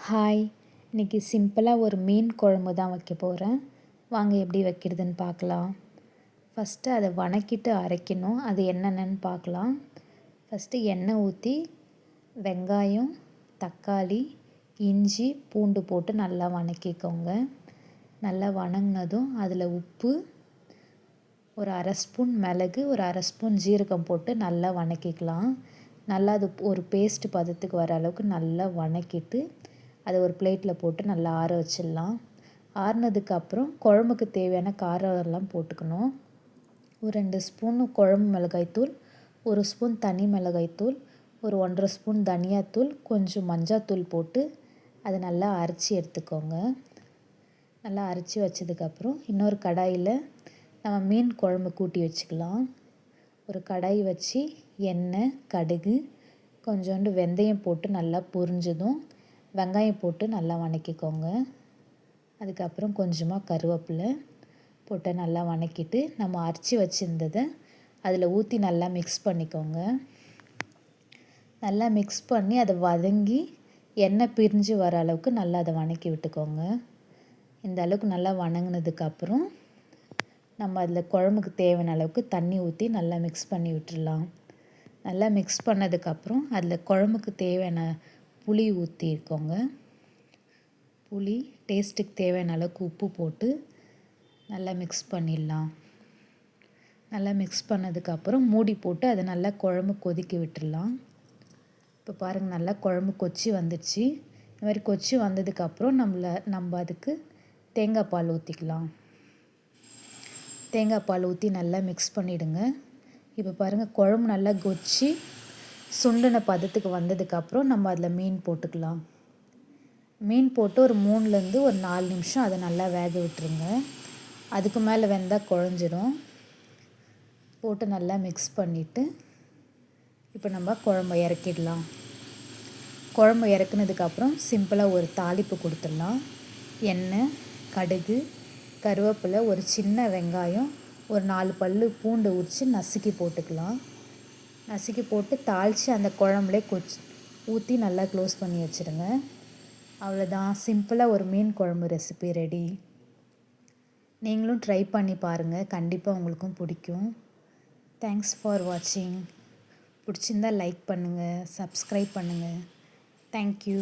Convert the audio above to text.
Hi, இன்றைக்கி சிம்பிளாக ஒரு மீன் குழம்பு தான் வைக்க போகிறேன். வாங்க எப்படி வைக்கிறதுன்னு பார்க்கலாம். ஃபஸ்ட்டு அதை வணக்கிட்டு அரைக்கணும். அது என்னென்னு பார்க்கலாம். ஃபஸ்ட்டு எண்ணெய் ஊற்றி வெங்காயம், தக்காளி, இஞ்சி, பூண்டு போட்டு நல்லா வணக்கிக்கோங்க. நல்லா வணங்கினதும் அதில் உப்பு, ஒரு அரை ஸ்பூன் மிளகு, ஒரு அரை ஸ்பூன் ஜீரகம் போட்டு நல்லா வணக்கிக்கலாம். நல்லா அது ஒரு பேஸ்ட் பதத்துக்கு வர அளவுக்கு நல்லா வணக்கிட்டு அதை ஒரு பிளேட்டில் போட்டு நல்லா ஆற வச்சிடலாம். ஆறுனதுக்கப்புறம் குழம்புக்கு தேவையான காரம் எல்லாம் போட்டுக்கணும். ஒரு 2 ஸ்பூன் குழம்பு மிளகாய்த்தூள், 1 ஸ்பூன் தனி மிளகாய்த்தூள், ஒரு 1½ ஸ்பூன் தனியாத்தூள், கொஞ்சம் மஞ்சாத்தூள் போட்டு அதை நல்லா அரைச்சி எடுத்துக்கோங்க. நல்லா அரைச்சி வச்சதுக்கப்புறம் இன்னொரு கடாயில் நம்ம மீன் குழம்பு கூட்டி வச்சுக்கலாம். ஒரு கடாய் வச்சு எண்ணெய், கடுகு, கொஞ்சோண்டு வெந்தயம் போட்டு நல்லா பொரிஞ்சதும் வெங்காயம் போட்டு நல்லா வணக்கிக்கோங்க. அதுக்கப்புறம் கொஞ்சமாக கருவேப்பிலை போட்டு நல்லா வணக்கிட்டு நம்ம அரைச்சி வச்சுருந்ததை அதில் ஊற்றி நல்லா மிக்ஸ் பண்ணிக்கோங்க. நல்லா மிக்ஸ் பண்ணி அதை வதங்கி எண்ணெய் பிரிஞ்சு வர அளவுக்கு நல்லா அதை வணக்கி விட்டுக்கோங்க. இந்த அளவுக்கு நல்லா வணங்கினதுக்கப்புறம் நம்ம அதில் குழம்புக்கு தேவையான அளவுக்கு தண்ணி ஊற்றி நல்லா மிக்ஸ் பண்ணி விட்டுடலாம். நல்லா மிக்ஸ் பண்ணதுக்கப்புறம் அதில் குழம்புக்கு தேவையான புளி ஊற்றிக்கோங்க. புளி டேஸ்ட்டுக்கு தேவையான அளவுக்கு உப்பு போட்டு நல்லா மிக்ஸ் பண்ணிடலாம். நல்லா மிக்ஸ் பண்ணதுக்கப்புறம் மூடி போட்டு அதை நல்லா குழம்பு கொதிக்க விட்டுடலாம். இப்போ பாருங்கள், நல்லா குழம்பு கொச்சி வந்துடுச்சு. இந்த மாதிரி கொச்சி வந்ததுக்கப்புறம் நம்ம அதுக்கு தேங்காய் பால் ஊற்றிக்கலாம். தேங்காய் பால் ஊற்றி நல்லா மிக்ஸ் பண்ணிவிடுங்க. இப்போ பாருங்கள், குழம்பு நல்லா கொச்சி சுண்டின பதத்துக்கு வந்ததுக்கப்புறம் நம்ம அதில் மீன் போட்டுக்கலாம். மீன் போட்டு ஒரு 3லேருந்து ஒரு 4 நிமிஷம் அதை நல்லா வேக விட்டுருங்க. அதுக்கு மேலே வெந்தால் குழஞ்சிடும். போட்டு நல்லா மிக்ஸ் பண்ணிவிட்டு இப்போ நம்ம குழம்பு இறக்கிடலாம். குழம்பு இறக்குனதுக்கப்புறம் சிம்பிளாக ஒரு தாளிப்பு கொடுத்துடலாம். எண்ணெய், கடுகு, கருவேப்பிலை, ஒரு சின்ன வெங்காயம், ஒரு 4 பல் பூண்டு உரித்து நசுக்கி போட்டுக்கலாம். நசுக்கி போட்டு தாளித்து அந்த குழம்புலே ஊற்றி நல்லா க்ளோஸ் பண்ணி வச்சுருங்க. அவ்வளோதான், சிம்பிளாக ஒரு மீன் குழம்பு ரெசிபி ரெடி. நீங்களும் ட்ரை பண்ணி பாருங்கள், கண்டிப்பாக உங்களுக்கும் பிடிக்கும். தேங்க்ஸ் ஃபார் வாட்சிங். பிடிச்சிருந்தால் லைக் பண்ணுங்கள், சப்ஸ்கிரைப் பண்ணுங்கள். தேங்க்யூ.